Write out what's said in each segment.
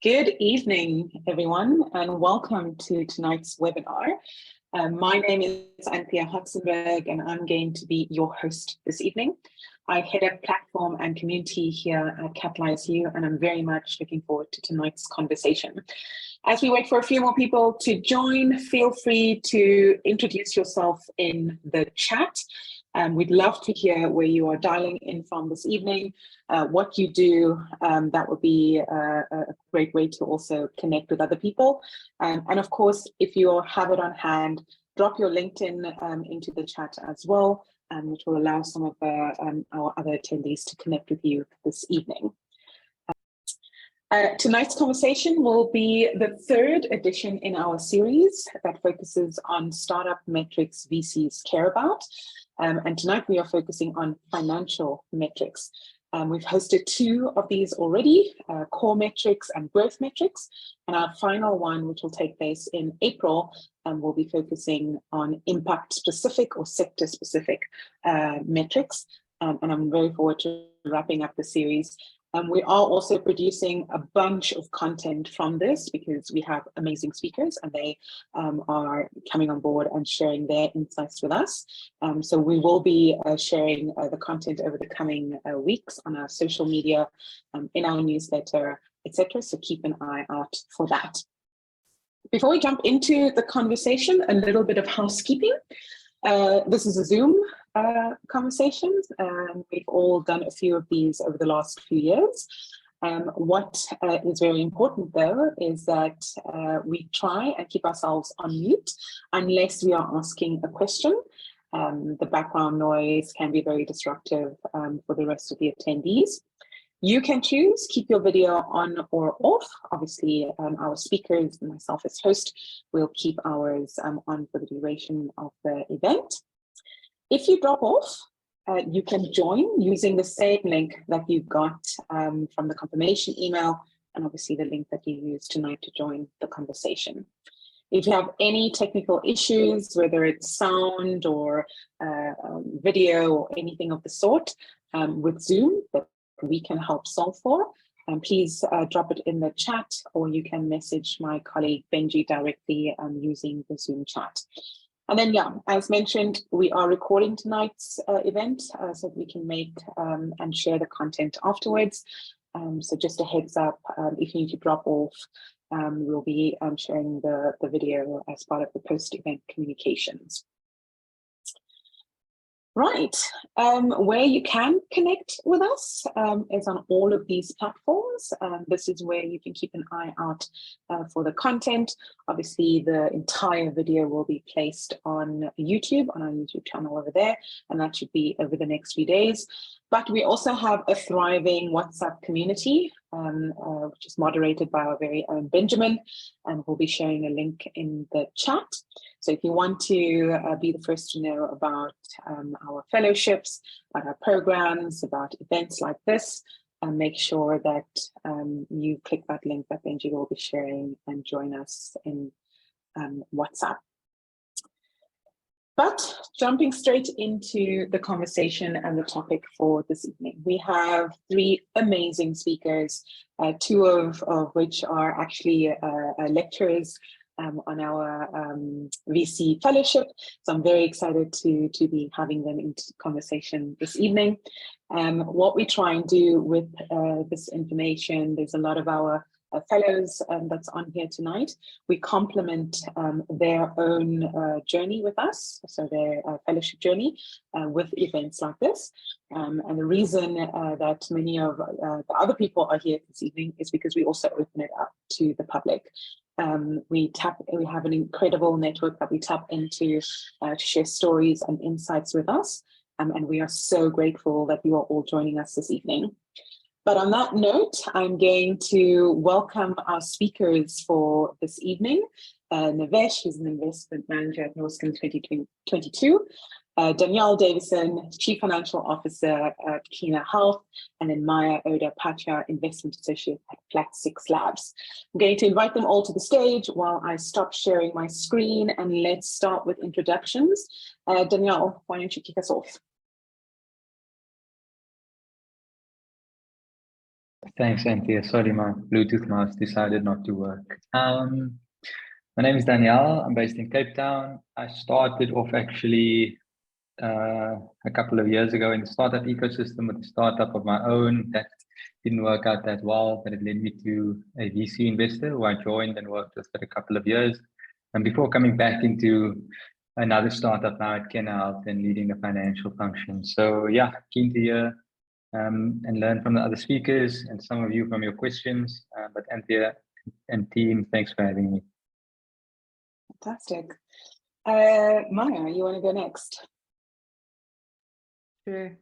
Good evening, everyone, and welcome to tonight's webinar. My name is Anthea Hutzenberg, and I'm going to be your host this evening. I head up platform and community here at Catalyze You, and I'm very much looking forward to tonight's conversation. As we wait for a few more people to join, feel free to introduce yourself in the chat. We'd love to hear where you are dialing in from this evening, what you do. That would be a great way to also connect with other people. And of course, if you have it on hand, drop your LinkedIn into the chat as well, which will allow some of our other attendees to connect with you this evening. Tonight's conversation will be the third edition in our series that focuses on startup metrics VCs care about. And tonight we are focusing on financial metrics. We've hosted two of these already, core metrics and growth metrics. And our final one, which will take place in April, will be focusing on impact specific or sector specific metrics. And I'm very forward to wrapping up the series. We are also producing a bunch of content from this because we have amazing speakers and they are coming on board and sharing their insights with us. So we will be sharing the content over the coming weeks on our social media, in our newsletter, etc. So keep an eye out for that. Before we jump into the conversation, a little bit of housekeeping. This is a Zoom conversations, and we've all done a few of these over the last few years. What is very important though is that we try and keep ourselves on mute unless we are asking a question. The background noise can be very disruptive for the rest of the attendees. You can choose keep your video on or off. Obviously, our speakers and myself as host will keep ours on for the duration of the event. If you drop off, you can join using the same link that you got from the confirmation email, and obviously the link that you used tonight to join the conversation. If you have any technical issues, whether it's sound or video or anything of the sort with Zoom that we can help solve for, please drop it in the chat, or you can message my colleague Benji directly using the Zoom chat. And then, yeah, as mentioned, we are recording tonight's event so that we can make and share the content afterwards. So just a heads up, if you need to drop off, we'll be sharing the video as part of the post-event communications. Right, where you can connect with us is on all of these platforms. This is where you can keep an eye out for the content. Obviously, the entire video will be placed on YouTube, on our YouTube channel over there, and that should be over the next few days. But we also have a thriving WhatsApp community, which is moderated by our very own Benjamin, and we'll be sharing a link in the chat. So if you want to be the first to know about our fellowships, about our programs, about events like this, make sure that you click that link that Benji will be sharing and join us in WhatsApp. But jumping straight into the conversation and the topic for this evening, we have three amazing speakers, two of which are actually lecturers on our VC fellowship. So I'm very excited to be having them into conversation this evening. What we try and do with this information, there's a lot of our fellows that's on here tonight. We complement their own journey with us, so their fellowship journey with events like this. And the reason that many of the other people are here this evening is because we also open it up to the public. We have an incredible network that we tap into to share stories and insights with us. And we are so grateful that you are all joining us this evening. But on that note, I'm going to welcome our speakers for this evening. Nivesh, who's an investment manager at Norscan 2022. Dhanyal Davidson, Chief Financial Officer at Kina Health, and then Maya Oda Pacha, Investment Associate at Flat 6 Labs. I'm going to invite them all to the stage while I stop sharing my screen, and let's start with introductions. Dhanyal, why don't you kick us off? Thanks, Anthea. Sorry, my Bluetooth mouse decided not to work. My name is Dhanyal. I'm based in Cape Town. I started off actually a couple of years ago in the startup ecosystem with a startup of my own that didn't work out that well, but it led me to a VC investor who I joined and worked with for a couple of years. And before coming back into another startup now at Kenna and leading the financial function. So yeah, keen to hear and learn from the other speakers and some of you from your questions. But Anthea and team, thanks for having me. Fantastic. Maya, you want to go next? Sure.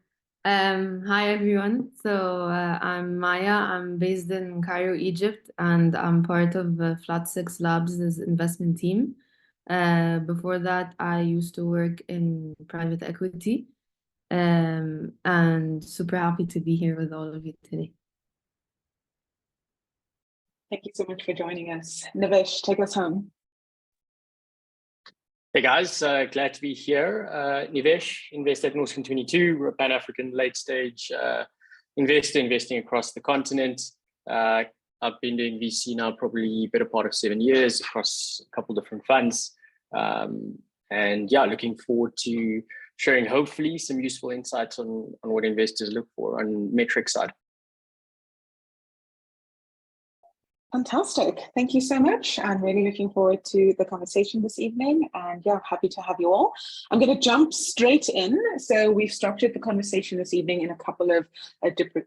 Hi, everyone. So I'm Maya. I'm based in Cairo, Egypt, and I'm part of Flat 6 Labs' investment team. Before that, I used to work in private equity, and super happy to be here with all of you today. Thank you so much for joining us. Nivesh, take us home. Hey guys, glad to be here. Nivesh, invested at Northern 22, we're a Pan-African late-stage investor investing across the continent. I've been doing VC now probably a better part of 7 years across a couple different funds. And yeah, looking forward to sharing hopefully some useful insights on what investors look for on metric side. Fantastic. Thank you so much. I'm really looking forward to the conversation this evening, and yeah, happy to have you all. I'm going to jump straight in. So we've structured the conversation this evening in a couple of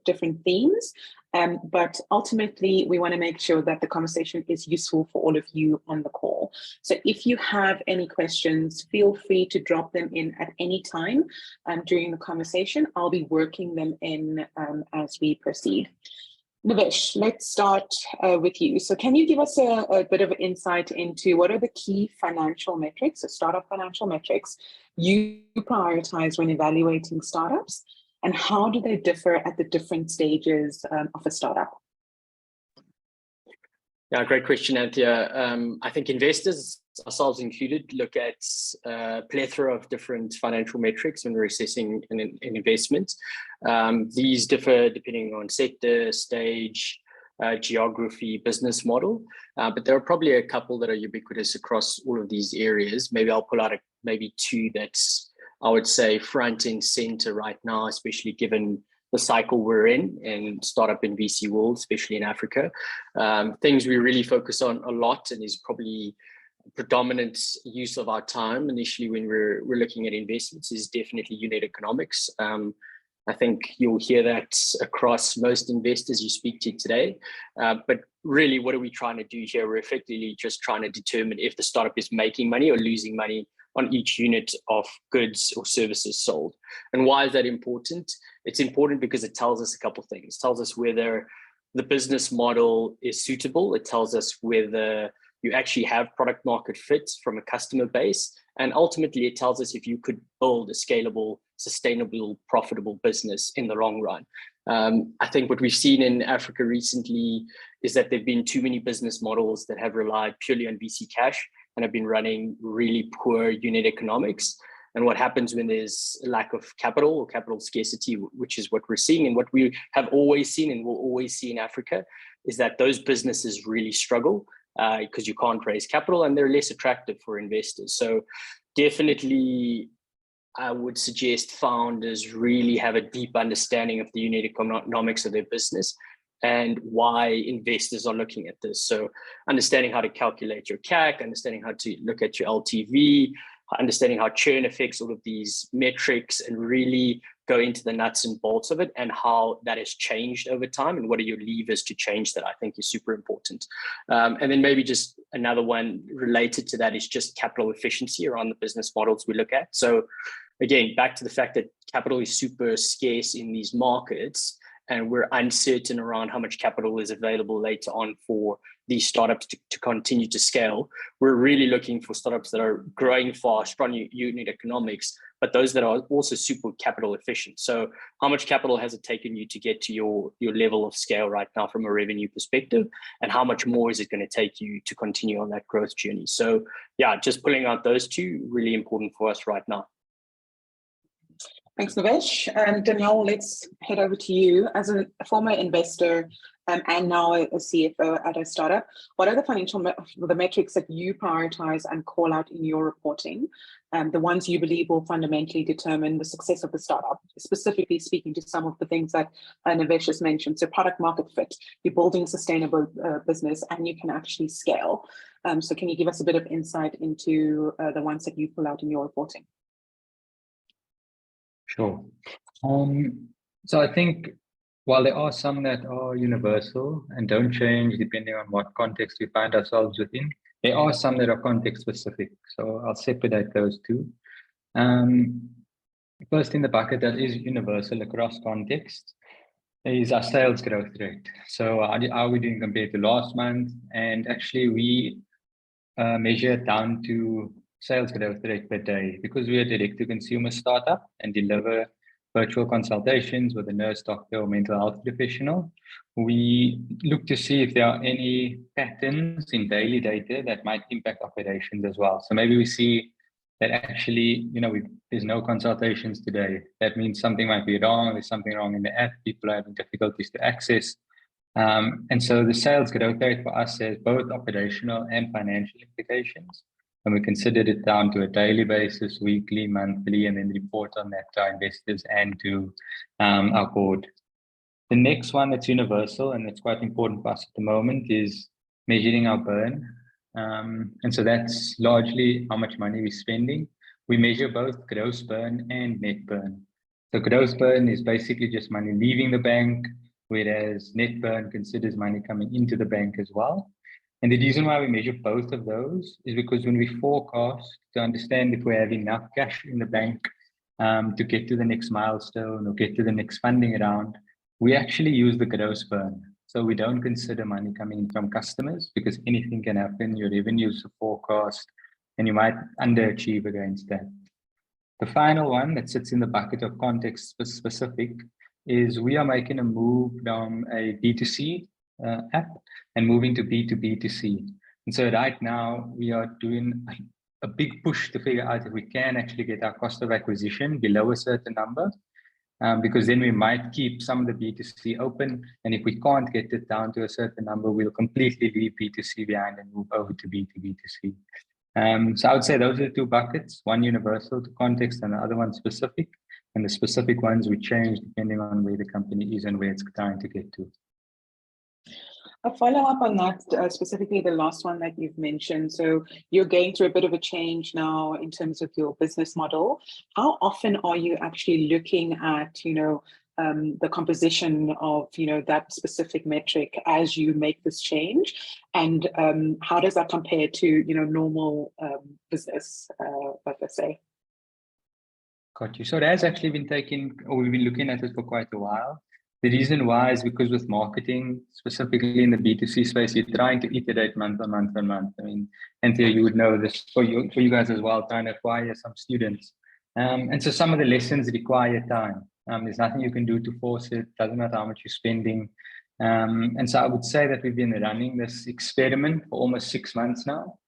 different themes, but ultimately we want to make sure that the conversation is useful for all of you on the call. So if you have any questions, feel free to drop them in at any time during the conversation. I'll be working them in as we proceed. Nivesh, let's start with you. So can you give us a bit of insight into what are the key financial metrics, or startup financial metrics, you prioritize when evaluating startups, and how do they differ at the different stages of a startup? Yeah, great question, Anthea. I think investors, ourselves included, look at a plethora of different financial metrics when we're assessing an investment. These differ depending on sector, stage, geography, business model, but there are probably a couple that are ubiquitous across all of these areas. Maybe I'll pull out maybe two that's, I would say, front and center right now, especially given the cycle we're in startup and VC world, especially in Africa. Things we really focus on a lot and is probably predominant use of our time initially when we're looking at investments is definitely unit economics. I think you'll hear that across most investors you speak to today. But really, what are we trying to do here? We're effectively just trying to determine if the startup is making money or losing money on each unit of goods or services sold. And why is that important? It's important because it tells us a couple of things. It tells us whether the business model is suitable. It tells us whether you actually have product market fit from a customer base. And ultimately, it tells us if you could build a scalable, sustainable, profitable business in the long run. I think what we've seen in Africa recently is that there've been too many business models that have relied purely on VC cash and have been running really poor unit economics. And what happens when there's a lack of capital or capital scarcity, which is what we're seeing and what we have always seen and will always see in Africa, is that those businesses really struggle because you can't raise capital and they're less attractive for investors. So definitely, I would suggest founders really have a deep understanding of the unit economics of their business and why investors are looking at this. So understanding how to calculate your CAC, understanding how to look at your LTV, understanding how churn affects all of these metrics, and really go into the nuts and bolts of it and how that has changed over time and what are your levers to change that, I think is super important. And then maybe just another one related to that is just capital efficiency around the business models we look at. So again, back to the fact that capital is super scarce in these markets, and we're uncertain around how much capital is available later on for these startups to continue to scale. We're really looking for startups that are growing fast, strong unit economics, but those that are also super capital efficient. So how much capital has it taken you to get to your level of scale right now from a revenue perspective? And how much more is it going to take you to continue on that growth journey? So yeah, just pulling out those two, really important for us right now. Thanks, Nivesh. Dhanyal, let's head over to you. As a former investor and now a CFO at a startup, what are the financial the metrics that you prioritize and call out in your reporting? The ones you believe will fundamentally determine the success of the startup, specifically speaking to some of the things that Nivesh has mentioned. So product market fit, you're building sustainable business and you can actually scale. So can you give us a bit of insight into the ones that you pull out in your reporting? Sure. So I think while there are some that are universal and don't change depending on what context we find ourselves within, there are some that are context specific. So I'll separate those two. First in the bucket that is universal across context is our sales growth rate. So how are we doing compared to last month? And actually we measure it down to sales growth rate per day because we are a direct-to-consumer startup and deliver virtual consultations with a nurse, doctor, or mental health professional. We look to see if there are any patterns in daily data that might impact operations as well. So maybe we see that actually, there's no consultations today. That means something might be wrong. There's something wrong in the app. People are having difficulties to access. And so the sales growth rate for us has both operational and financial implications. And we considered it down to a daily basis, weekly, monthly, and then report on that to our investors and to our board. The next one that's universal and that's quite important for us at the moment is measuring our burn. And so that's largely how much money we're spending. We measure both gross burn and net burn. So gross burn is basically just money leaving the bank, whereas net burn considers money coming into the bank as well. And the reason why we measure both of those is because when we forecast to understand if we have enough cash in the bank to get to the next milestone or get to the next funding round, we actually use the gross burn. So we don't consider money coming in from customers because anything can happen. Your revenues are forecast and you might underachieve against that. The final one that sits in the bucket of context specific is we are making a move from a B2C app and moving to B2B2C. And so right now we are doing a big push to figure out if we can actually get our cost of acquisition below a certain number, because then we might keep some of the B2C open. And if we can't get it down to a certain number, we'll completely leave B2C behind and move over to B2B2C. So I would say those are the two buckets, one universal to context and the other one specific. And the specific ones we change depending on where the company is and where it's trying to get to. A follow up on that, specifically the last one that you've mentioned. So you're going through a bit of a change now in terms of your business model. How often are you actually looking at, the composition of, that specific metric as you make this change? And how does that compare to, normal business, let's say? Got you. So it has actually been we've been looking at it for quite a while. The reason why is because with marketing, specifically in the B2C space, you're trying to iterate month on month on month. I mean, Anthea, you would know this for you guys as well, trying to acquire some students. And so some of the lessons require time. There's nothing you can do to force it. Doesn't matter how much you're spending. And so I would say that we've been running this experiment for almost 6 months now.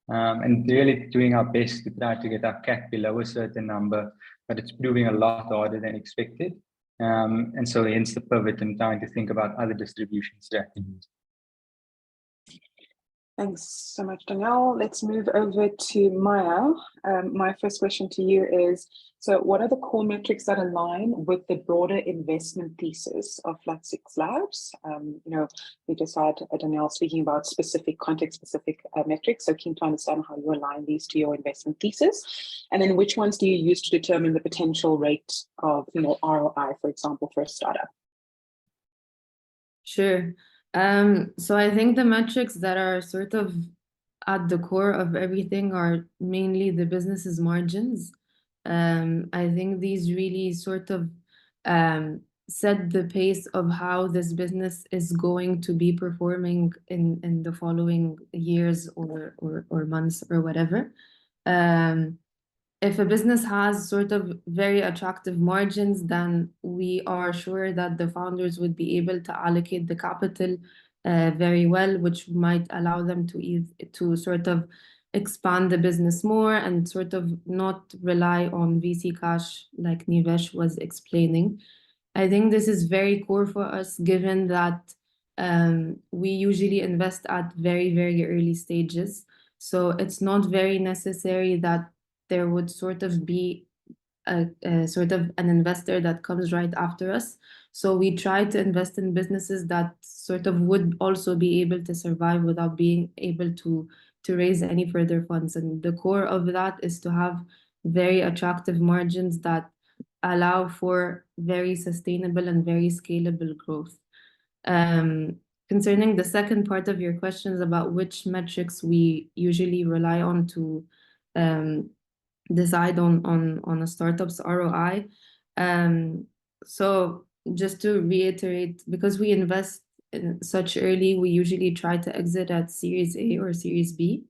And really doing our best to try to get our CAC below a certain number, but it's proving a lot harder than expected. And so hence the pivot and trying to think about other distribution strategies. Thanks so much, Dhanyal. Let's move over to Maya. My first question to you is, so what are the core metrics that align with the broader investment thesis of Flat 6 Labs? We just had Dhanyal speaking about specific context-specific metrics, so keen to understand how you align these to your investment thesis. And then which ones do you use to determine the potential rate of ROI, for example, for a startup? Sure. So I think the metrics that are sort of at the core of everything are mainly the business's margins. I think these really sort of set the pace of how this business is going to be performing in the following years or months or whatever. If a business has sort of very attractive margins, then we are sure that the founders would be able to allocate the capital very well, which might allow them to sort of expand the business more and sort of not rely on VC cash like Nivesh was explaining. I think this is very core for us, given that we usually invest at very, very early stages. So it's not very necessary that there would sort of be a sort of an investor that comes right after us. So we try to invest in businesses that sort of would also be able to survive without being able to raise any further funds. And the core of that is to have very attractive margins that allow for very sustainable and very scalable growth. Concerning the second part of your questions about which metrics we usually rely on to decide on a startup's ROI. So just to reiterate, because we invest in such early, we usually try to exit at Series A or Series B.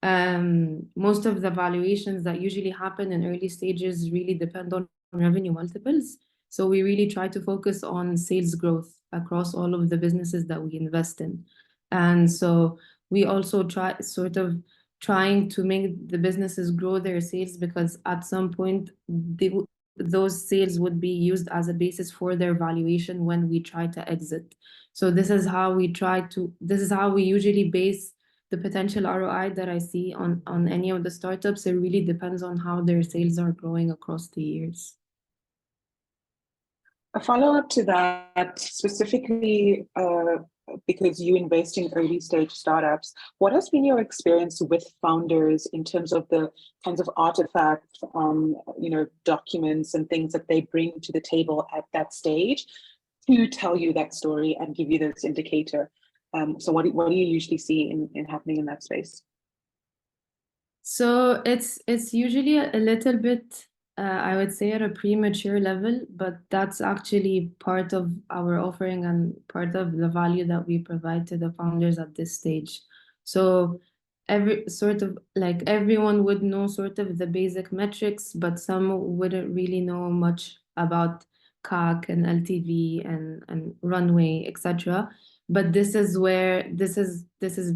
Most of the valuations that usually happen in early stages really depend on revenue multiples. So we really try to focus on sales growth across all of the businesses that we invest in. And so we also trying to make the businesses grow their sales, because at some point those sales would be used as a basis for their valuation when we try to exit. So this is how we usually base the potential ROI that I see on any of the startups. It really depends on how their sales are growing across the years. A follow-up to that, specifically because you invest in early stage startups, what has been your experience with founders in terms of the kinds of artifacts, documents and things that they bring to the table at that stage to tell you that story and give you this indicator? So what do you usually see in happening in that space? So it's usually a little bit, I would say, at a premature level, but that's actually part of our offering and part of the value that we provide to the founders at this stage. So everyone would know sort of the basic metrics, but some wouldn't really know much about CAC and LTV and Runway, etc. But this is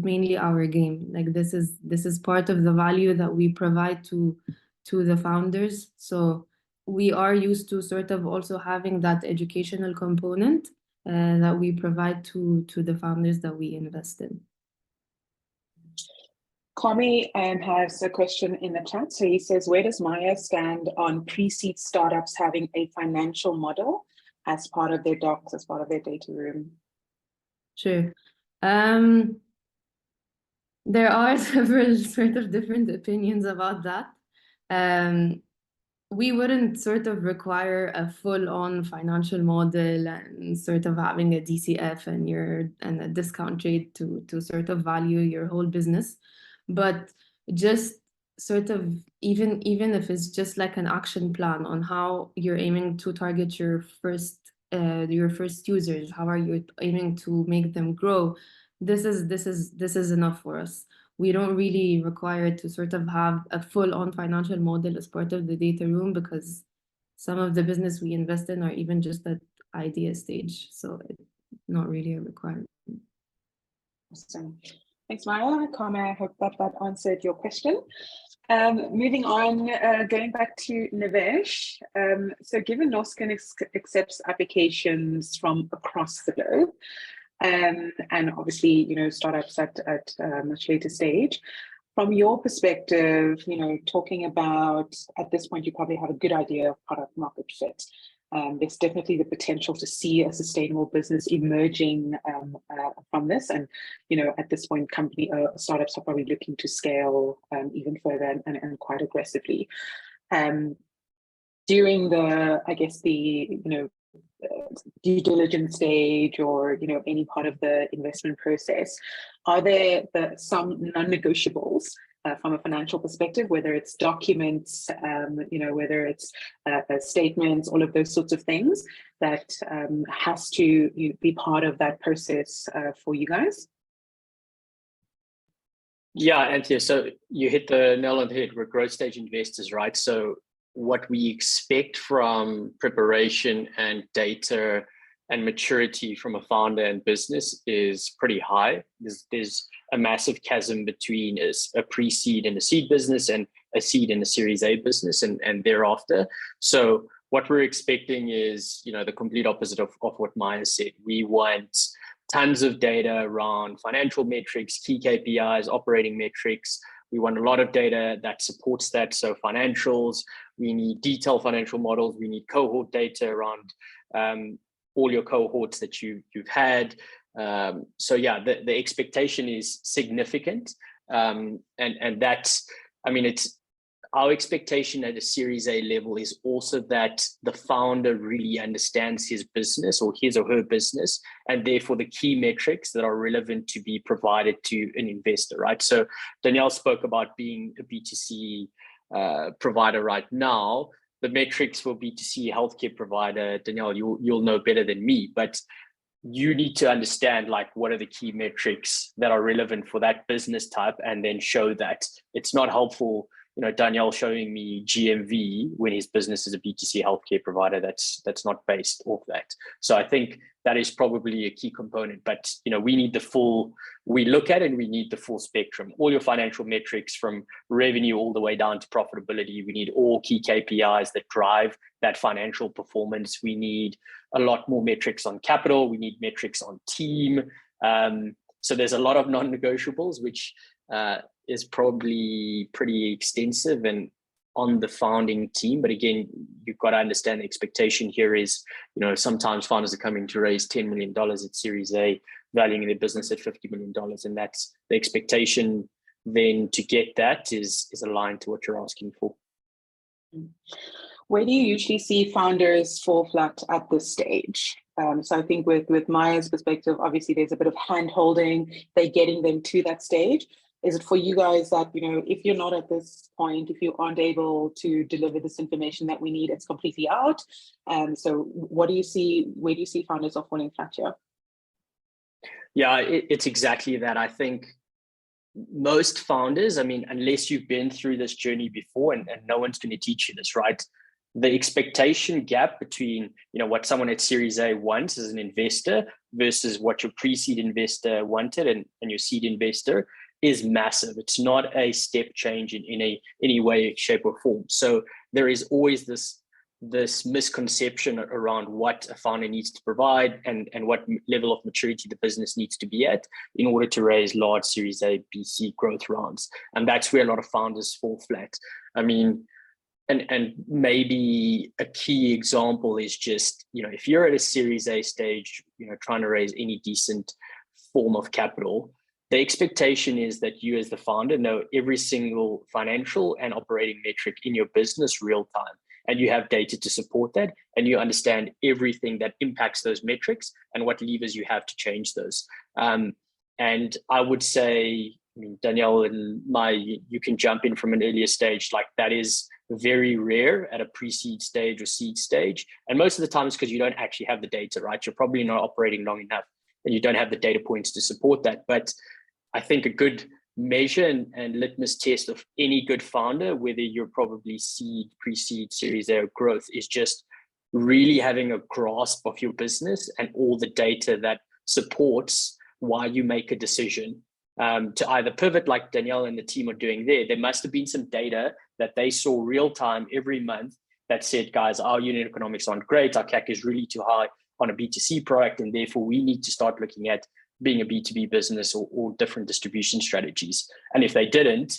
mainly our game. Like this is part of the value that we provide to the founders. So we are used to sort of also having that educational component that we provide to the founders that we invest in. Kwame has a question in the chat. So he says, where does Maya stand on pre-seed startups having a financial model as part of their docs, as part of their data room? Sure. There are several sort of different opinions about that. We wouldn't sort of require a full-on financial model and sort of having a DCF and a discount rate to sort of value your whole business. But just sort of even if it's just like an action plan on how you're aiming to target your first users, how are you aiming to make them grow, this is enough for us. We don't really require to sort of have a full-on financial model as part of the data room, because some of the business we invest in are even just at idea stage, so it's not really a requirement. Awesome. Thanks, Maya. Kwame, I hope that answered your question. Moving on, going back to Nivesh. So given Noskin accepts applications from across the globe, and obviously, startups at a much later stage, from your perspective, talking about, at this point, you probably have a good idea of product market fit. There's definitely the potential to see a sustainable business emerging from this. And, at this point, startups are probably looking to scale even further and quite aggressively. During the due diligence stage or, any part of the investment process, are there some non-negotiables from a financial perspective, whether it's documents, whether it's statements, all of those sorts of things that has to be part of that process for you guys? Yeah, Anthea, so you hit the nail on the head. We're growth stage investors, right? So what we expect from preparation and data and maturity from a founder and business is pretty high. There's a massive chasm between a pre-seed and a seed business and a seed and a Series A business and thereafter. So what we're expecting is, the complete opposite of what Maya said. We want tons of data around financial metrics, key KPIs, operating metrics. We want a lot of data that supports that. So financials, we need detailed financial models. We need cohort data around all your cohorts that you've had. So yeah, the expectation is significant. And that's, it's our expectation at a Series A level is also that the founder really understands his business or his or her business, and therefore the key metrics that are relevant to be provided to an investor, right? So Dhanyal spoke about being a B2C provider right now. The metrics for B2C healthcare provider, Dhanyal, you'll know better than me, but you need to understand what are the key metrics that are relevant for that business type, and then show that. It's not helpful, Dhanyal showing me GMV when his business is a B2C healthcare provider. That's not based off that. So I think that is probably a key component, but we need we look at it and we need the full spectrum, all your financial metrics from revenue all the way down to profitability. We need all key KPIs that drive that financial performance. We need a lot more metrics on capital. We need metrics on team. So there's a lot of non-negotiables, which is probably pretty extensive and on the founding team. But again, you've got to understand the expectation here is, sometimes founders are coming to raise $10 million at Series A, valuing their business at $50 million. And that's the expectation then to get that is aligned to what you're asking for. Where do you usually see founders fall flat at this stage? So I think with Maya's perspective, obviously there's a bit of hand-holding, they're getting them to that stage. Is it for you guys that, if you're not at this point, if you aren't able to deliver this information that we need, it's completely out? So where do you see founders are falling flat here? Yeah, it's exactly that. I think most founders, unless you've been through this journey before, and no one's going to teach you this, right? The expectation gap between, what someone at Series A wants as an investor versus what your pre-seed investor wanted and your seed investor is massive. It's not a step change in any way, shape, or form. So there is always this misconception around what a founder needs to provide and what level of maturity the business needs to be at in order to raise large Series A, B, C growth rounds. And that's where a lot of founders fall flat. And maybe a key example is just, if you're at a Series A stage, trying to raise any decent form of capital, the expectation is that you as the founder know every single financial and operating metric in your business real time. And you have data to support that, and you understand everything that impacts those metrics and what levers you have to change those. And I would say, Dhanyal and Maya, you can jump in from an earlier stage. That is very rare at a pre-seed stage or seed stage. And most of the time it's because you don't actually have the data, right? You're probably not operating long enough and you don't have the data points to support that. But I think a good measure and litmus test of any good founder, whether you're probably seed, pre-seed, Series A, or growth, is just really having a grasp of your business and all the data that supports why you make a decision to either pivot like Dhanyal and the team are doing there. There must have been some data that they saw real time every month that said, guys, our unit economics aren't great. Our CAC is really too high on a B2C product. And therefore we need to start looking at being a B2B business or different distribution strategies. And if they didn't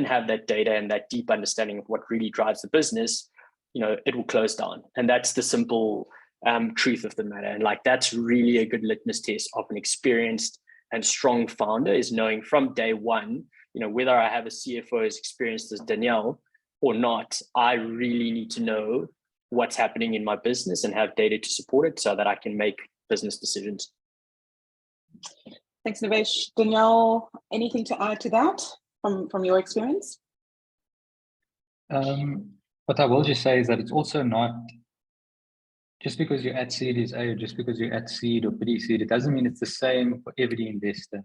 have that data and that deep understanding of what really drives the business, it will close down. And that's the simple truth of the matter. And that's really a good litmus test of an experienced and strong founder, is knowing from day one, whether I have a CFO as experienced as Dhanyal or not, I really need to know what's happening in my business and have data to support it so that I can make business decisions. Thanks, Nivesh. Dhanyal, anything to add to that from your experience? What I will just say is that it's also not just because you're at Series A or just because you're at seed or pre-seed, it doesn't mean it's the same for every investor.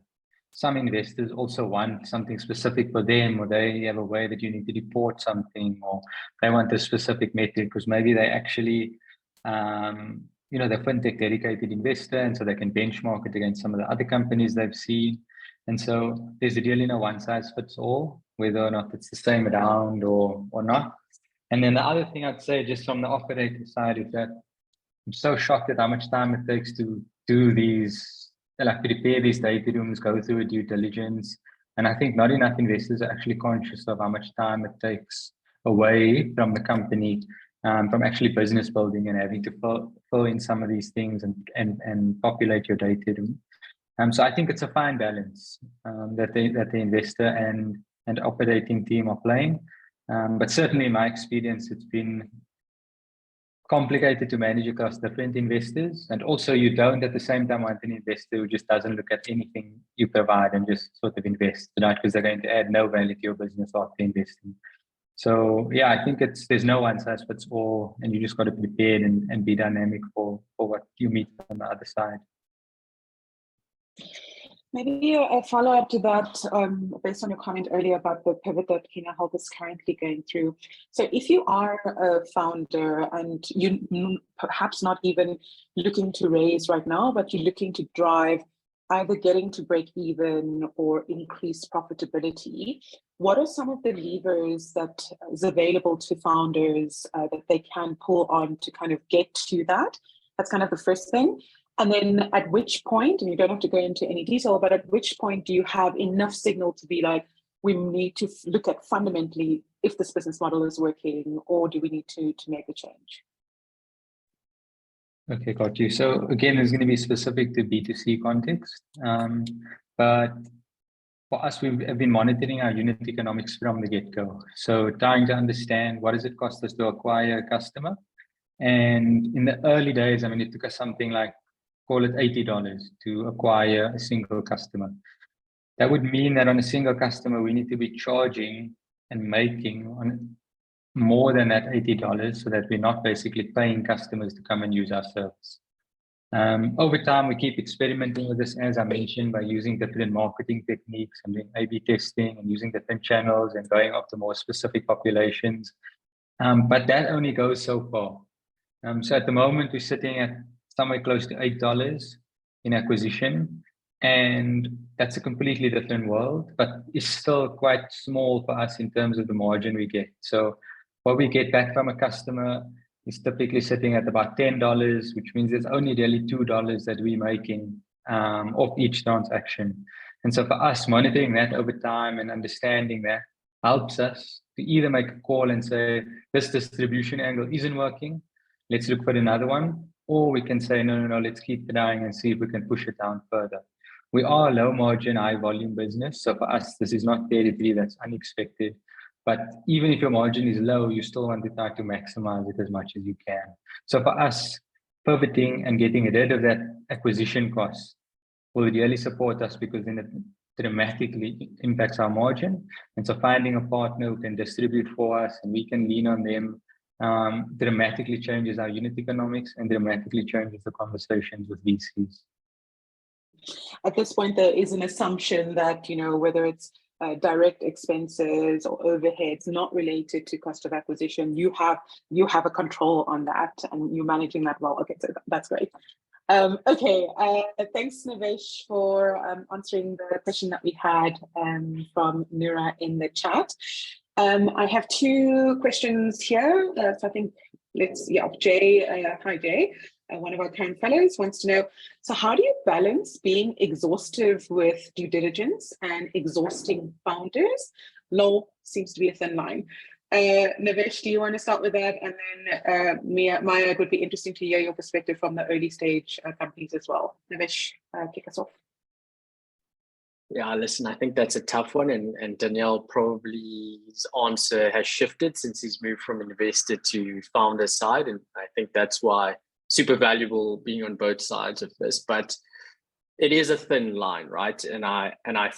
Some investors also want something specific for them, or they have a way that you need to report something, or they want a specific metric because maybe they actually the fintech dedicated investor, and so they can benchmark it against some of the other companies they've seen. And so there's really no one size fits all, whether or not it's the same around or not. And then the other thing I'd say, just from the operator side, is that I'm so shocked at how much time it takes to do these, like prepare these data rooms, go through a due diligence. And I think not enough investors are actually conscious of how much time it takes away from the company, from actually business building and having to fill in some of these things and populate your data room. So I think it's a fine balance that the investor and operating team are playing. But certainly in my experience, it's been complicated to manage across different investors. And also you don't at the same time want an investor who just doesn't look at anything you provide and just sort of invest, right? Because they're going to add no value to your business after investing. So yeah, I think there's no one size fits all, and you just got to be prepared and be dynamic for what you meet on the other side. Maybe a follow-up to that, based on your comment earlier about the pivot that Kina Health is currently going through. So if you are a founder and you perhaps not even looking to raise right now, but you're looking to drive either getting to break even or increase profitability, what are some of the levers that is available to founders that they can pull on to kind of get to that? That's kind of the first thing. And then at which point, and you don't have to go into any detail, but at which point do you have enough signal to be like, we need to look at fundamentally if this business model is working, or do we need to make a change? Okay, got you. So again, it's going to be specific to B2C context. But for us, we have been monitoring our unit economics from the get-go. So trying to understand what does it cost us to acquire a customer. And in the early days, I mean, it took us something like, call it $80 to acquire a single customer. That would mean that on a single customer, we need to be charging and making on more than that $80 so that we're not basically paying customers to come and use our service. Over time, we keep experimenting with this, as I mentioned, by using different marketing techniques and doing A/B testing and using different channels and going after more specific populations. But that only goes so far. So at the moment, we're sitting at somewhere close to $8 in acquisition. And that's a completely different world, but it's still quite small for us in terms of the margin we get. So what we get back from a customer is typically sitting at about $10, which means there's only really $2 that we're making off each transaction. And so for us, monitoring that over time and understanding that helps us to either make a call and say, this distribution angle isn't working, let's look for another one. Or we can say, no, let's keep trying and see if we can push it down further. We are a low margin, high volume business. So for us, this is not territory that's unexpected. But even if your margin is low, you still want to try to maximize it as much as you can. So for us, pivoting and getting rid of that acquisition cost will really support us, because then it dramatically impacts our margin. And so finding a partner who can distribute for us and we can lean on them dramatically changes our unit economics and dramatically changes the conversations with VCs. At this point, there is an assumption that, whether it's direct expenses or overheads not related to cost of acquisition, you have a control on that and you're managing that well. Okay, so that's great. Okay, thanks Nivesh for answering the question that we had from Nura in the chat. I have two questions here. So I think Jay, hi Jay, one of our current fellows wants to know, so how do you balance being exhaustive with due diligence and exhausting founders? Low seems to be a thin line. Nivesh, do you want to start with that? And then Maya, it would be interesting to hear your perspective from the early stage companies as well. Nivesh, kick us off. Yeah, listen, I think that's a tough one, and Dhanyal probably his answer has shifted since he's moved from investor to founder side, and I think that's why super valuable being on both sides of this. But it is a thin line, right? And I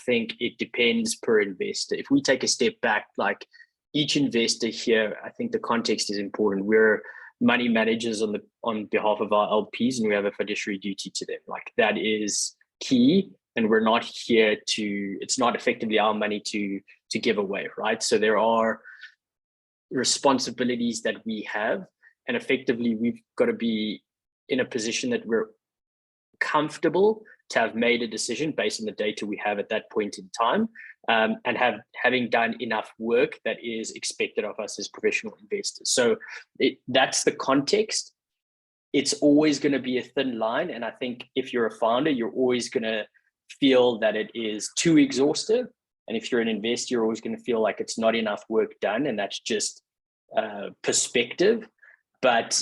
think it depends per investor. If we take a step back, like each investor here, I think the context is important. We're money managers on behalf of our LPs, and we have a fiduciary duty to them. Like that is key. And we're not here it's not effectively our money to give away, right? So there are responsibilities that we have, and effectively we've got to be in a position that we're comfortable to have made a decision based on the data we have at that point in time, and having done enough work that is expected of us as professional investors. So that's the context. It's always going to be a thin line. And I think if you're a founder, you're always going to feel that it is too exhaustive. And if you're an investor, you're always going to feel like it's not enough work done. And that's just perspective. But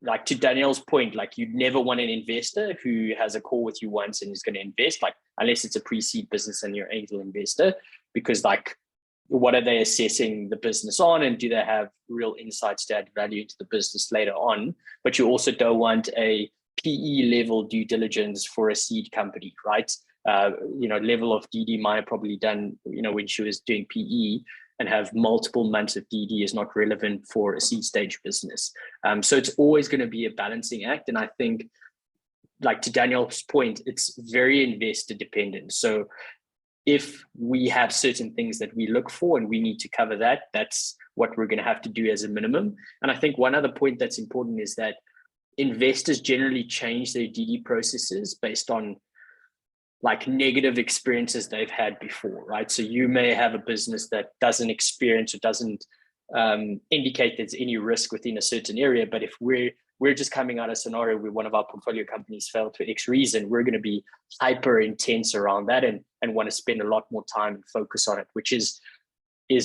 like to Dhanyal's point, like you'd never want an investor who has a call with you once and is going to invest, like unless it's a pre-seed business and you're an angel investor, because like what are they assessing the business on, and do they have real insights to add value into the business later on? But you also don't want a PE level due diligence for a seed company, right? Level of DD Maya probably done, when she was doing PE, and have multiple months of DD is not relevant for a seed stage business. So it's always going to be a balancing act. And I think, like to Dhanyal's point, it's very investor dependent. So if we have certain things that we look for and we need to cover that, that's what we're going to have to do as a minimum. And I think one other point that's important is that investors generally change their DD processes based on like negative experiences they've had before, right? So you may have a business that doesn't experience or doesn't indicate there's any risk within a certain area, but if we're just coming out of a scenario where one of our portfolio companies failed for X reason, we're going to be hyper intense around that and want to spend a lot more time and focus on it, which is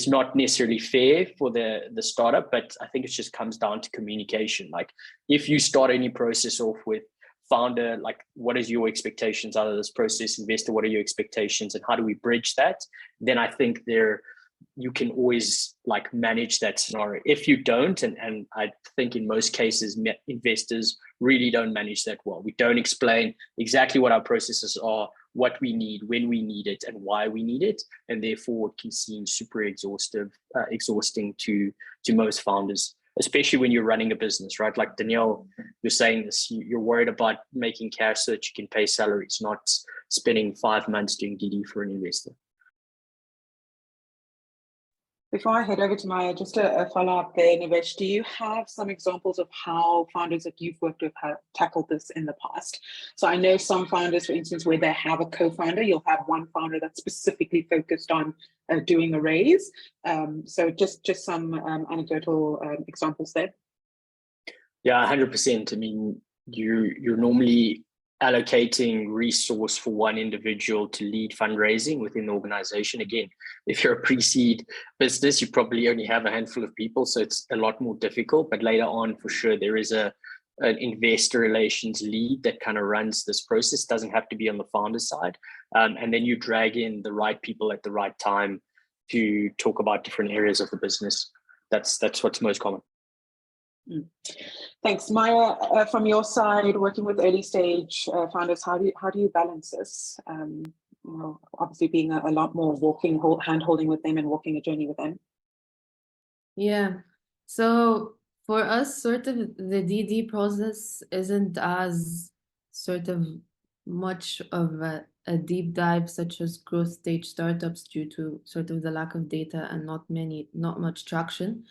not necessarily fair for the startup, but I think it just comes down to communication. Like if you start any process off with founder, like what is your expectations out of this process? Investor, what are your expectations and how do we bridge that? Then I think you can always like manage that scenario. If you don't, and I think in most cases, investors really don't manage that well. We don't explain exactly what our processes are, what we need, when we need it, and why we need it. And therefore it can seem super exhausting to most founders, especially when you're running a business, right? Like Dhanyal, you're saying this, you're worried about making cash so that you can pay salaries, not spending 5 months doing DD for an investor. Before I head over to Maya, just a follow-up there, Nivesh, do you have some examples of how founders that you've worked with have tackled this in the past? So I know some founders, for instance, where they have a co-founder, you'll have one founder that's specifically focused on doing a raise. So just some anecdotal examples there. Yeah, 100%. I mean, you're normally allocating resource for one individual to lead fundraising within the organization. Again, if you're a pre-seed business, you probably only have a handful of people, so it's a lot more difficult. But later on, for sure, there is an investor relations lead that kind of runs this process. Doesn't have to be on the founder side. And then you drag in the right people at the right time to talk about different areas of the business. That's what's most common. Thanks, Maya. From your side, working with early stage founders, how do you balance this? Obviously, being a lot more hand holding with them and walking a journey with them. Yeah. So for us, sort of the DD process isn't as sort of much of a deep dive such as growth stage startups due to sort of the lack of data and not much traction.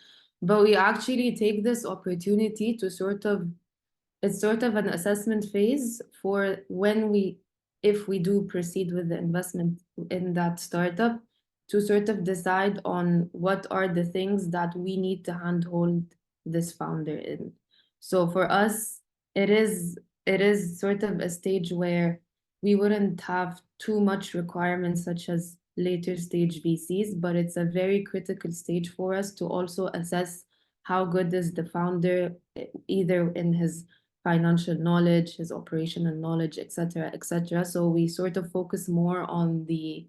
But we actually take this opportunity to it's sort of an assessment phase for if we do proceed with the investment in that startup, to sort of decide on what are the things that we need to handhold this founder in. So for us, it is sort of a stage where we wouldn't have too much requirements such as later stage VCs, but it's a very critical stage for us to also assess how good is the founder, either in his financial knowledge, his operational knowledge, etc., etc. So we sort of focus more on the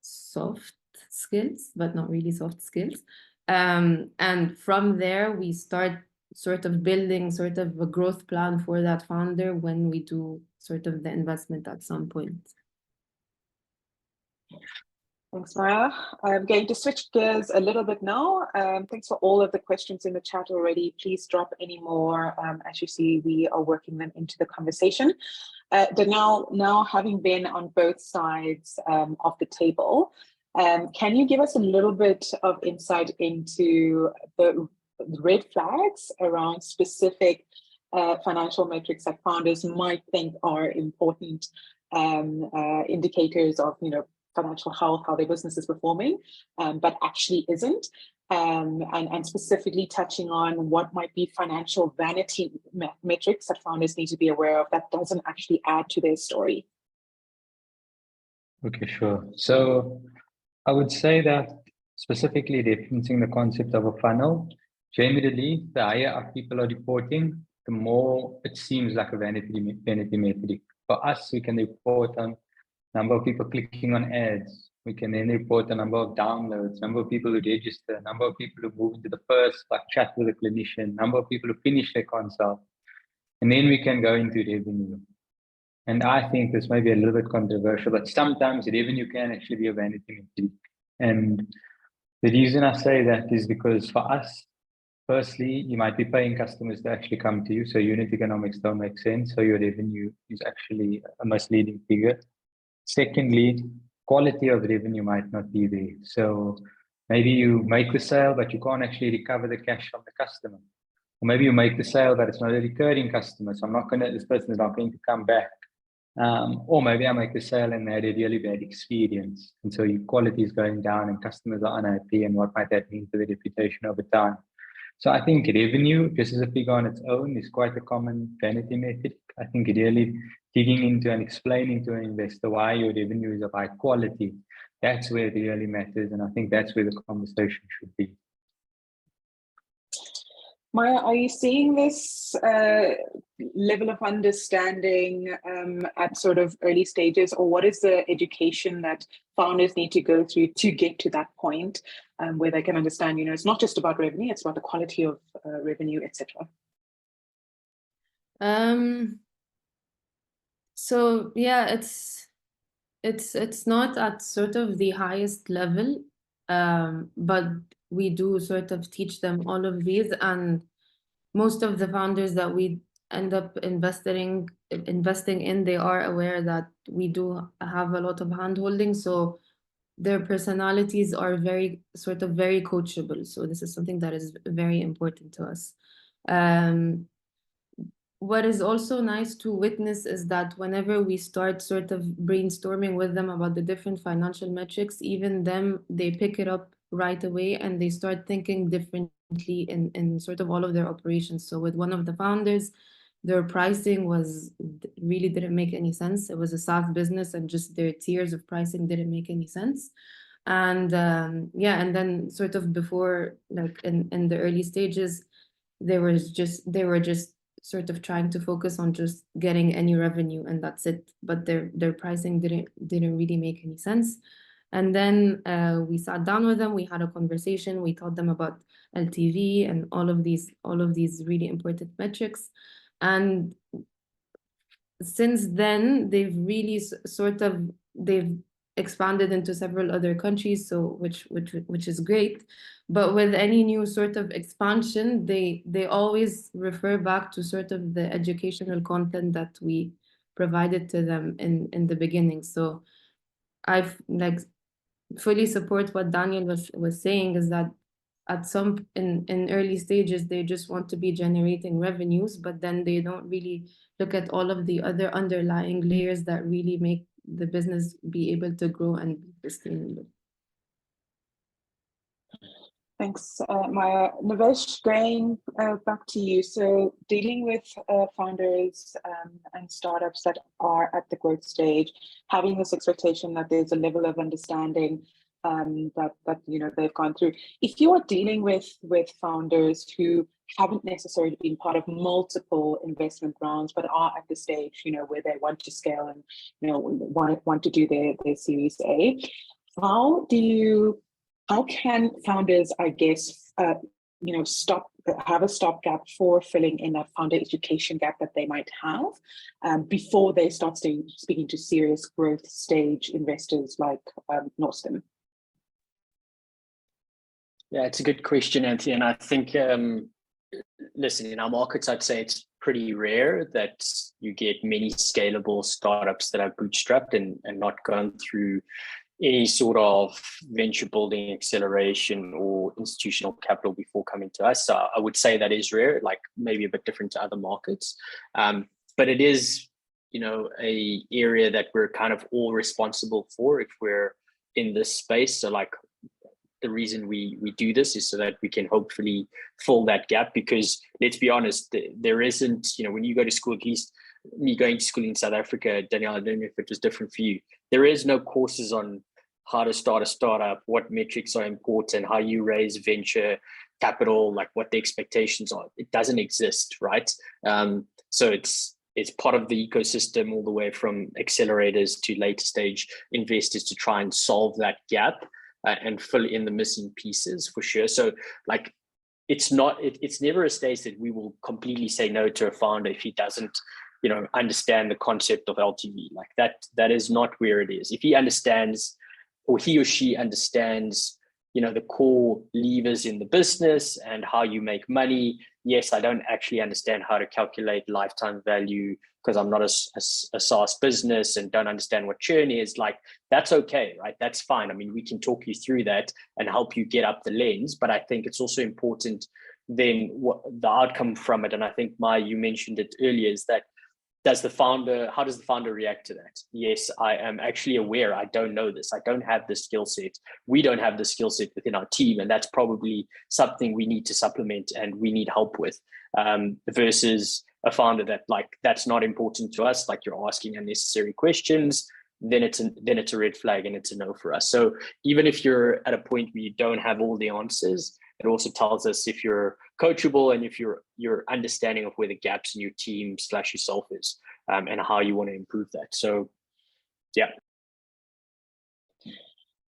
soft skills, but not really soft skills. And from there, we start sort of building sort of a growth plan for that founder when we do sort of the investment at some point. Thanks, Maya. I'm going to switch gears a little bit now. Thanks for all of the questions in the chat already. Please drop any more. As you see, we are working them into the conversation. Dhanyal, now having been on both sides of the table, can you give us a little bit of insight into the red flags around specific financial metrics that founders might think are important indicators of, financial health, how their business is performing, but actually isn't. And specifically touching on what might be financial vanity metrics that founders need to be aware of that doesn't actually add to their story. Okay, sure. So I would say that specifically referencing the concept of a funnel, generally, the higher up people are reporting, the more it seems like a vanity metric. For us, we can report on number of people clicking on ads. We can then report the number of downloads, number of people who register, number of people who move into the first chat with a clinician, number of people who finish their consult. And then we can go into revenue. And I think this may be a little bit controversial, but sometimes revenue can actually be a vanity metric. And the reason I say that is because for us, firstly, you might be paying customers to actually come to you. So unit economics don't make sense. So your revenue is actually a misleading figure. Secondly, quality of revenue might not be there. So maybe you make the sale, but you can't actually recover the cash from the customer. Or maybe you make the sale, but it's not a recurring customer. So this person is not going to come back. Or maybe I make a sale and they had a really bad experience. And so your quality is going down and customers are unhappy, and what might that mean for the reputation over time? So I think revenue, just as a figure on its own, is quite a common vanity metric. I think really digging into and explaining to an investor why your revenue is of high quality, that's where it really matters. And I think that's where the conversation should be. Maya, are you seeing this level of understanding at sort of early stages, or what is the education that founders need to go through to get to that point where they can understand, it's not just about revenue, it's about the quality of revenue, etc.? So yeah, it's not at sort of the highest level, but we do sort of teach them all of these, and most of the founders that we end up investing in, they are aware that we do have a lot of hand-holding, so their personalities are very coachable. So this is something that is very important to us. What is also nice to witness is that whenever we start sort of brainstorming with them about the different financial metrics, even them, they pick it up right away and they start thinking differently in sort of all of their operations. So with one of the founders, their pricing really didn't make any sense. It was a SaaS business and just their tiers of pricing didn't make any sense. And and then sort of before, like in the early stages, they were just sort of trying to focus on just getting any revenue and that's it. But their pricing didn't really make any sense. And then we sat down with them, we had a conversation, we taught them about LTV and all of these really important metrics. And since then, they've really they've expanded into several other countries, so which is great. But with any new sort of expansion, they always refer back to sort of the educational content that we provided to them in the beginning. So I've fully support what Dhanyal was saying, is that at some in early stages they just want to be generating revenues, but then they don't really look at all of the other underlying layers that really make the business be able to grow and be sustainable. Thanks, Maya. Nivesh, going back to you. So dealing with founders and startups that are at the growth stage, having this expectation that there's a level of understanding that they've gone through. If you are dealing with founders who haven't necessarily been part of multiple investment rounds, but are at the stage, where they want to scale and want to do their Series A, how can founders, I guess, have a stopgap for filling in that founder education gap that they might have before they start speaking to serious growth stage investors like Norston? Yeah, it's a good question, Anthony. And I think, listen, in our markets, I'd say it's pretty rare that you get many scalable startups that are bootstrapped and not gone through any sort of venture building acceleration or institutional capital before coming to us. So I would say that is rare, like maybe a bit different to other markets. But it is, a area that we're kind of all responsible for if we're in this space. So like the reason we do this is so that we can hopefully fill that gap, because let's be honest, there isn't, when you go to school, at least me going to school in South Africa, Dhanyal, I don't know if it was different for you. There is no courses on how to start a startup, what metrics are important, how you raise venture capital, like what the expectations are. It doesn't exist, right? So it's part of the ecosystem all the way from accelerators to later stage investors to try and solve that gap and fill in the missing pieces for sure. So like, it's never a stage that we will completely say no to a founder if he doesn't understand the concept of LTV. Like that is not where it is. If he understands, or he or she understands, the core levers in the business and how you make money. Yes, I don't actually understand how to calculate lifetime value because I'm not a SaaS business and don't understand what churn is. Like, that's okay, right? That's fine. I mean, we can talk you through that and help you get up the lens, but I think it's also important then what the outcome from it. And I think you mentioned it earlier, is that how does the founder react to that? Yes, I am actually aware I don't know this. I don't have the skill set. We don't have the skill set within our team. And that's probably something we need to supplement and we need help with, versus a founder that's not important to us. Like, you're asking unnecessary questions, then it's a red flag and it's a no for us. So even if you're at a point where you don't have all the answers, it also tells us if you're coachable and if your understanding of where the gaps in your team / yourself is, and how you want to improve that. So, yeah.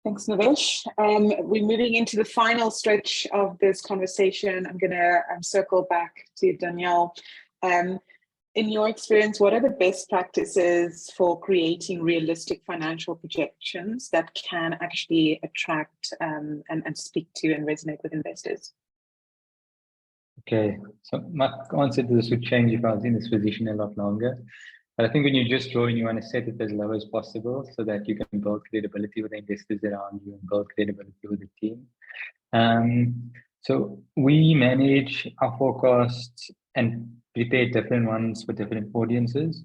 Thanks, Nivesh. We're moving into the final stretch of this conversation. I'm going to circle back to Dhanyal. In your experience, what are the best practices for creating realistic financial projections that can actually attract and speak to and resonate with investors? Okay, so my answer to this would change if I was in this position a lot longer. But I think when you just join, you want to set it as low as possible so that you can build credibility with the investors around you and build credibility with the team. So we manage our forecasts and prepare different ones for different audiences.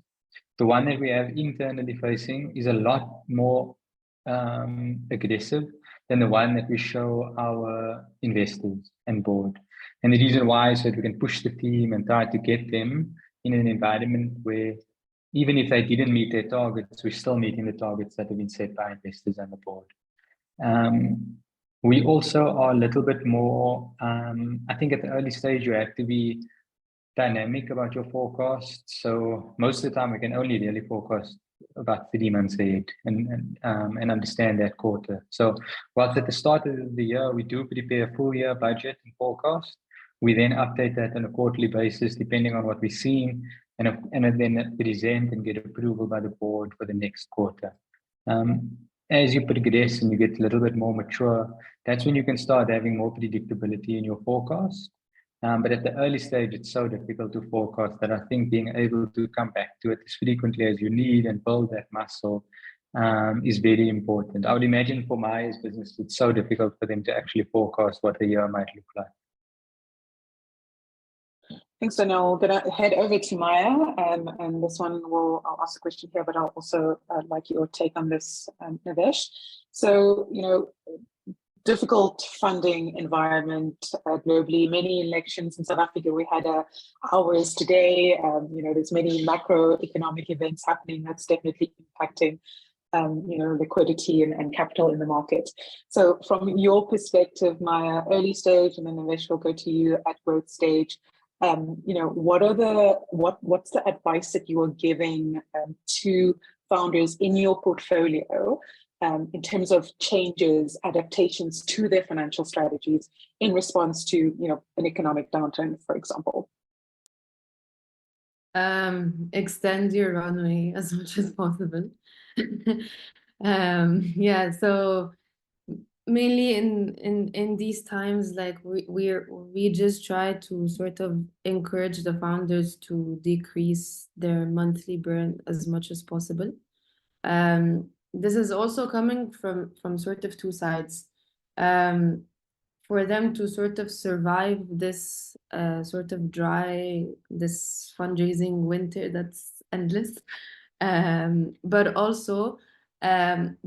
The one that we have internally facing is a lot more aggressive than the one that we show our investors and board. And the reason why is that we can push the team and try to get them in an environment where even if they didn't meet their targets, we're still meeting the targets that have been set by investors and the board. We also are a little bit more, I think at the early stage, you have to be dynamic about your forecast. So most of the time we can only really forecast about 3 months ahead and understand that quarter. So whilst at the start of the year, we do prepare a full year budget and forecast, we then update that on a quarterly basis, depending on what we're seeing, and then present and get approval by the board for the next quarter. As you progress and you get a little bit more mature, that's when you can start having more predictability in your forecast. But at the early stage, it's so difficult to forecast that I think being able to come back to it as frequently as you need and build that muscle is very important. I would imagine for Maya's business, it's so difficult for them to actually forecast what the year might look like. Thanks, Dhanyal. I'm going to head over to Maya, and this one I'll ask a question here, but I'll also like your take on this, Nivesh. So, difficult funding environment globally, many elections in South Africa. We had ours today. There's many macroeconomic events happening that's definitely impacting liquidity and capital in the market. So from your perspective, Maya, early stage, and then Nivesh will go to you at growth stage. What's the advice that you are giving to founders in your portfolio in terms of changes, adaptations to their financial strategies in response to an economic downturn, for example? Extend your runway as much as possible. So mainly in these times, like we just try to sort of encourage the founders to decrease their monthly burn as much as possible. this is also coming from sort of two sides. For them to sort of survive this sort of this fundraising winter that's endless, but also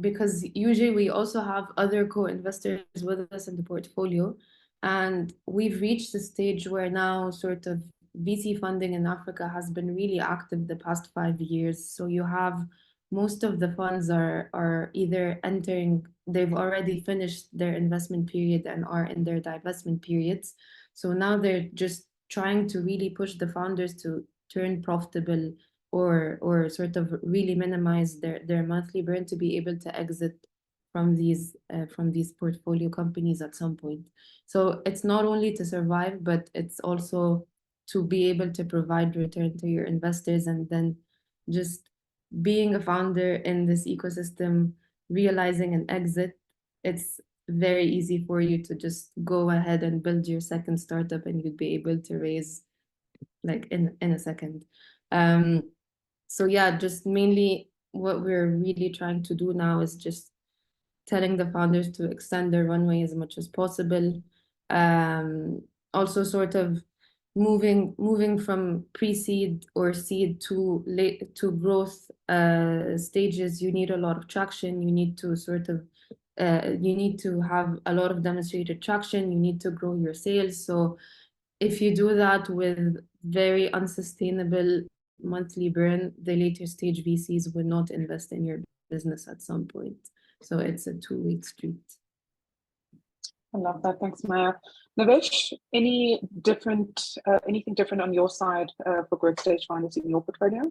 because usually we also have other co-investors with us in the portfolio, and we've reached the stage where now sort of VC funding in Africa has been really active the past 5 years. So you have most of the funds are either they've already finished their investment period and are in their divestment periods. So now they're just trying to really push the founders to turn profitable or sort of really minimize their monthly burn to be able to exit from these portfolio companies at some point. So it's not only to survive, but it's also to be able to provide return to your investors, and then just being a founder in this ecosystem, realizing an exit, it's very easy for you to just go ahead and build your second startup, and you'd be able to raise like in a second. So yeah, just mainly what we're really trying to do now is just telling the founders to extend their runway as much as possible. Also sort of moving from pre-seed or seed to growth stages. You need a lot of traction. You need to sort of you need to have a lot of demonstrated traction. You need to grow your sales. So if you do that with very unsustainable monthly burn, the later stage VCs will not invest in your business at some point. So it's a two-way street. I love that. Thanks, Maya. Nivesh, anything different on your side for growth stage founders in your portfolio?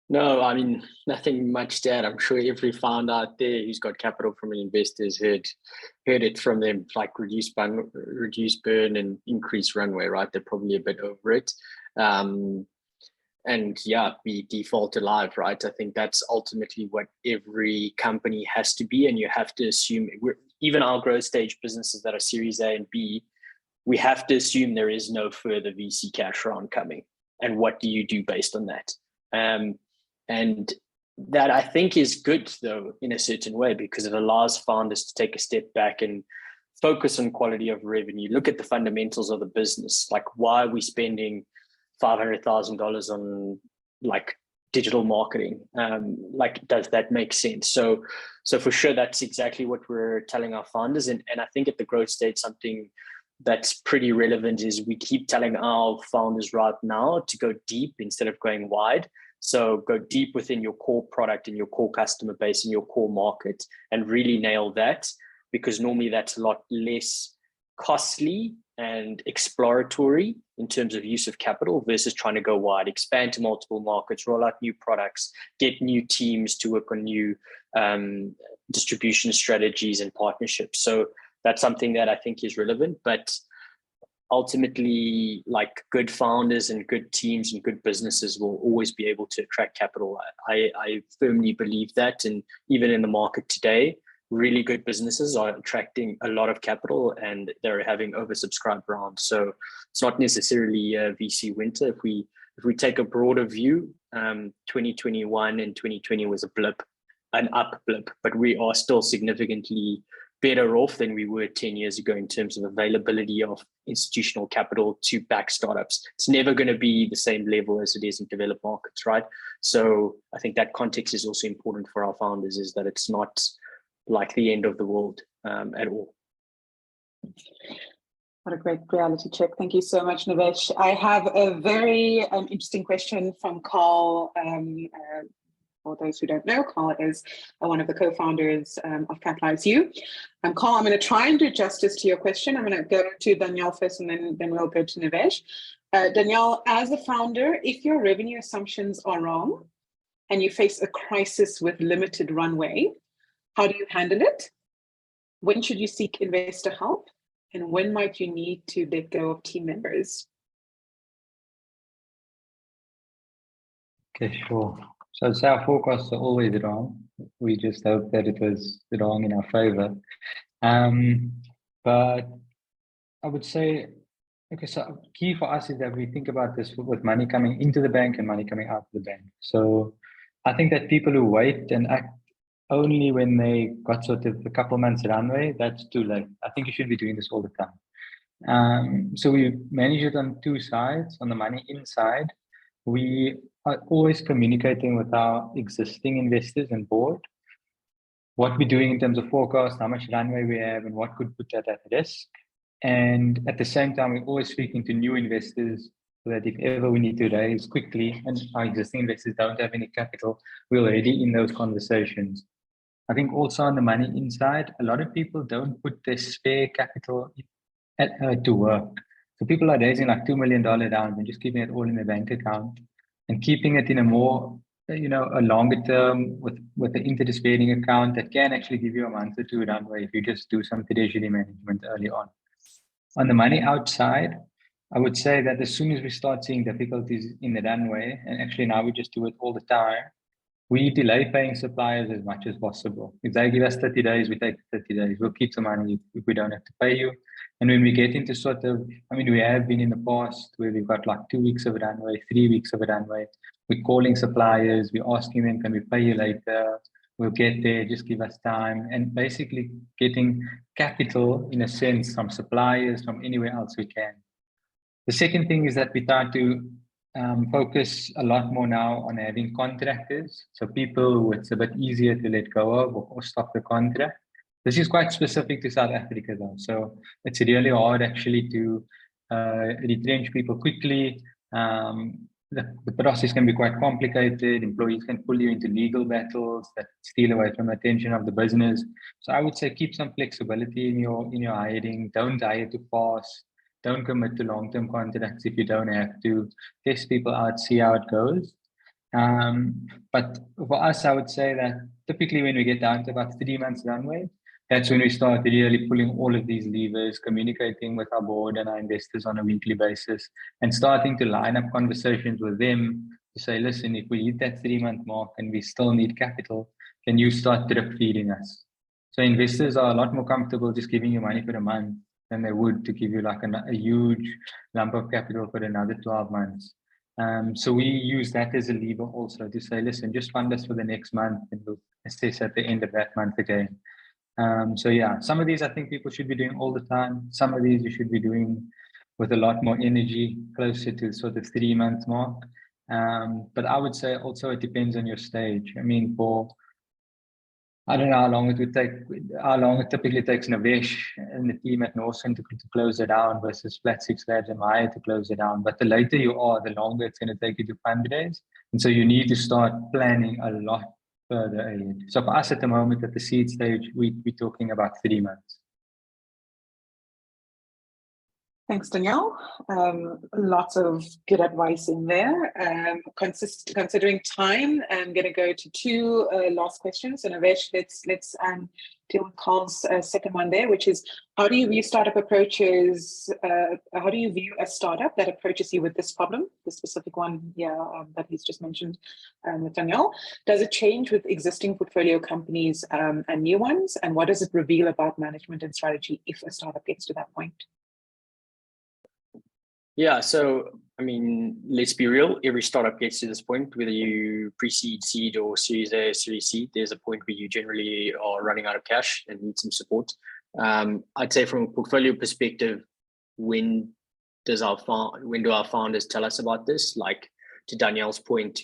No, I mean, nothing much to add. I'm sure every founder out there who's got capital from an investor has heard it from them, like reduce burn and increase runway, right? They're probably a bit over it. And yeah, be default alive, right? I think that's ultimately what every company has to be. And you have to assume, even our growth stage businesses that are Series A and B, we have to assume there is no further VC cash round coming. And what do you do based on that? And that I think is good, though, in a certain way, because it allows founders to take a step back and focus on quality of revenue, look at the fundamentals of the business. Like, why are we spending $500,000 on like digital marketing? Like, does that make sense? So for sure, that's exactly what we're telling our founders. And I think at the growth stage, something that's pretty relevant is we keep telling our founders right now to go deep instead of going wide. So go deep within your core product and your core customer base and your core market and really nail that, because normally that's a lot less costly and exploratory in terms of use of capital versus trying to go wide, expand to multiple markets, roll out new products, get new teams to work on new distribution strategies and partnerships. So that's something that I think is relevant, but ultimately, like, good founders and good teams and good businesses will always be able to attract capital. I firmly believe that. And even in the market today, really good businesses are attracting a lot of capital and they're having oversubscribed rounds. So it's not necessarily a VC winter. If we take a broader view, 2021 and 2020 was a blip, an up blip, but we are still significantly better off than we were 10 years ago in terms of availability of institutional capital to back startups. It's never going to be the same level as it is in developed markets, right? So I think that context is also important for our founders, is that it's not like the end of the world at all. What a great reality check. Thank you so much, Nivesh. I have a very interesting question from Carl. For those who don't know, Carl is one of the co-founders of Catalyze You. Carl, I'm going to try and do justice to your question. I'm going to go to Dhanyal first, and then we'll go to Nivesh. Dhanyal, as a founder, if your revenue assumptions are wrong and you face a crisis with limited runway, how do you handle it? When should you seek investor help? And when might you need to let go of team members? Okay, sure. So our forecasts are always wrong. We just hope that it was wrong in our favor. But I would say, okay, so key for us is that we think about this with money coming into the bank and money coming out of the bank. So I think that people who wait and act only when they got sort of a couple months runway, that's too late. I think you should be doing this all the time. So we manage it on two sides. On the money inside, we are always communicating with our existing investors and board what we're doing in terms of forecast, how much runway we have, and what could put that at risk. And at the same time, we're always speaking to new investors so that if ever we need to raise quickly and our existing investors don't have any capital, we're already in those conversations. I think also on the money inside, a lot of people don't put their spare capital to work. So people are raising like $2 million down and just keeping it all in their bank account and keeping it in a more, a longer term with the interest-bearing account that can actually give you a month or two runway if you just do some treasury management early on. On the money outside, I would say that as soon as we start seeing difficulties in the runway, and actually now we just do it all the time, we delay paying suppliers as much as possible. If they give us 30 days, we take 30 days. We'll keep the money if we don't have to pay you. And when we get into sort of, we have been in the past where we've got like 2 weeks of a runway, 3 weeks of a runway. We're calling suppliers, we're asking them, can we pay you later? We'll get there, just give us time. And basically getting capital, in a sense, from suppliers, from anywhere else we can. The second thing is that we try to focus a lot more now on having contractors. So people who it's a bit easier to let go of or stop the contract. This is quite specific to South Africa though. So it's really hard actually to retrench people quickly. The process can be quite complicated. Employees can pull you into legal battles that steal away from the attention of the business. So I would say keep some flexibility in your hiring. Don't hire too fast. Don't commit to long-term contracts if you don't have to. Test people out, see how it goes. But for us, I would say that typically when we get down to about 3 months runway, that's when we start really pulling all of these levers, communicating with our board and our investors on a weekly basis, and starting to line up conversations with them to say, listen, if we hit that 3-month mark and we still need capital, can you start drip feeding us? So investors are a lot more comfortable just giving you money for a month than they would to give you like a huge lump of capital for another 12 months. So we use that as a lever also to say, listen, just fund us for the next month and we'll assess at the end of that month again. So yeah, some of these I think people should be doing all the time. Some of these you should be doing with a lot more energy, closer to sort of 3-month mark. But I would say also it depends on your stage. I don't know how long it typically takes Nivesh and the team at Northern to close it down versus Flat Six Labs and Maya to close it down. But the later you are, the longer it's going to take you to fundraise. And so you need to start planning a lot further ahead. So for us at the moment, at the seed stage, we're talking about 3 months. Thanks, Dhanyal. Lots of good advice in there. Considering time, I'm going to go to 2 last questions. So Nivesh, let's deal with Carl's second one there, which is how do you view startup approaches? How do you view a startup that approaches you with this problem, the specific one here that he's just mentioned with Dhanyal? Does it change with existing portfolio companies and new ones? And what does it reveal about management and strategy if a startup gets to that point? Yeah, so let's be real. Every startup gets to this point, whether you pre-seed, seed, or Series A, Series C. There's a point where you generally are running out of cash and need some support. I'd say from a portfolio perspective, when do our founders tell us about this? Like to Dhanyal's point,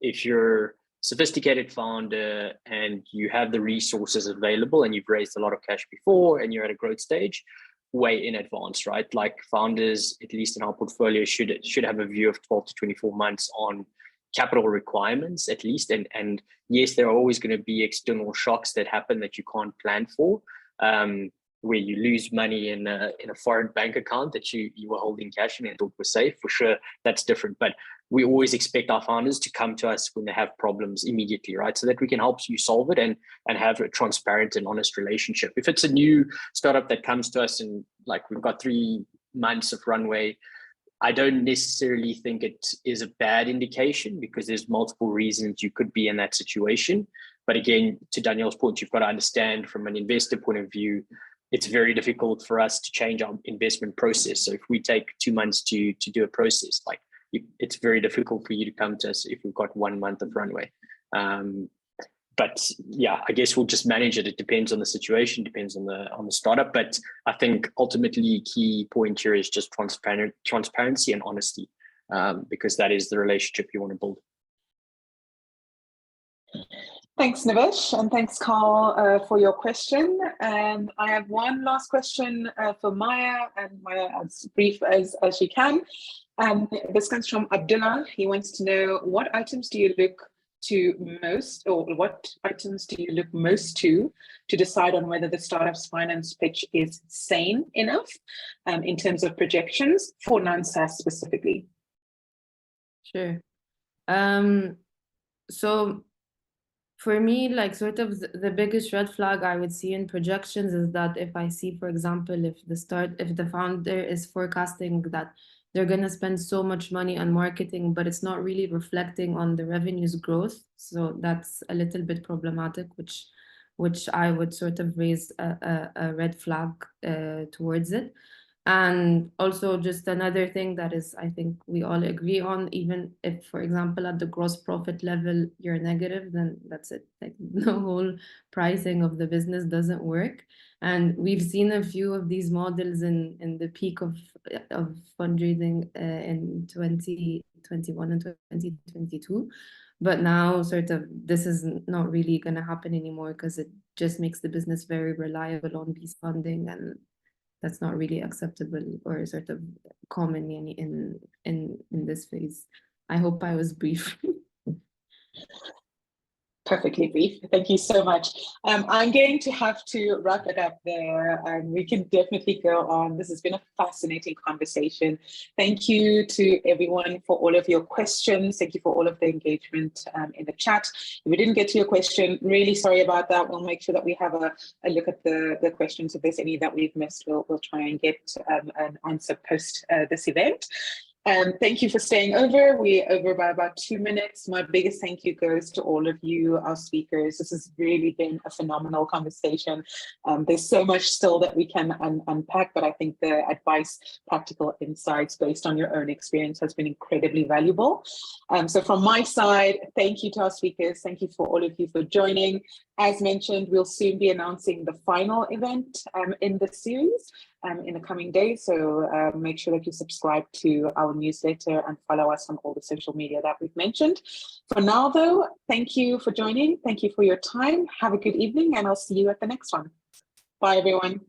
if you're a sophisticated founder and you have the resources available and you've raised a lot of cash before and you're at a growth stage, way in advance, right? Like founders, at least in our portfolio, should have a view of 12 to 24 months on capital requirements, at least. And yes, there are always going to be external shocks that happen that you can't plan for, where you lose money in a foreign bank account that you were holding cash in and thought was safe. For sure, that's different. But we always expect our founders to come to us when they have problems immediately, right? So that we can help you solve it and have a transparent and honest relationship. If it's a new startup that comes to us and like we've got 3 months of runway, I don't necessarily think it is a bad indication because there's multiple reasons you could be in that situation. But again, to Dhanyal's point, you've got to understand from an investor point of view, it's very difficult for us to change our investment process. So if we take 2 months to do a process, like it's very difficult for you to come to us if we've got 1 month of runway. but yeah, I guess we'll just manage it. It depends on the situation, depends on the startup. But I think ultimately key point here is just transparency and honesty, because that is the relationship you want to build. Thanks, Nivesh, and thanks, Carl, for your question. I have one last question for Maya, and Maya, as brief as she can. This comes from Abdullah. He wants to know, what items do you look to most, or what items do you look most to decide on whether the startup's finance pitch is sane enough in terms of projections for non-SaaS specifically? Sure. So for me, like sort of the biggest red flag I would see in projections is that if I see, for example, if the founder is forecasting that they're going to spend so much money on marketing, but it's not really reflecting on the revenues growth. So that's a little bit problematic, which I would sort of raise a red flag towards it. And also just another thing that is, I think we all agree on, even if, for example, at the gross profit level, you're negative, then that's it. Like the whole pricing of the business doesn't work. And we've seen a few of these models in the peak of fundraising in 2021 and 2022. But now sort of this is not really going to happen anymore, because it just makes the business very reliable on VC funding, and that's not really acceptable or sort of common in this phase. I hope I was brief. Perfectly brief. Thank you so much. I'm going to have to wrap it up there. We can definitely go on. This has been a fascinating conversation. Thank you to everyone for all of your questions. Thank you for all of the engagement in the chat. If we didn't get to your question, really sorry about that. We'll make sure that we have a look at the questions. If there's any that we've missed, we'll try and get an answer post this event. Thank you for staying over. We're over by about 2 minutes. My biggest thank you goes to all of you, our speakers. This has really been a phenomenal conversation. There's so much still that we can unpack, but I think the advice, practical insights based on your own experience has been incredibly valuable. So from my side, thank you to our speakers. Thank you for all of you for joining. As mentioned, we'll soon be announcing the final event in the series in the coming days. So make sure that you subscribe to our newsletter and follow us on all the social media that we've mentioned. For now, though, thank you for joining. Thank you for your time. Have a good evening, and I'll see you at the next one. Bye, everyone.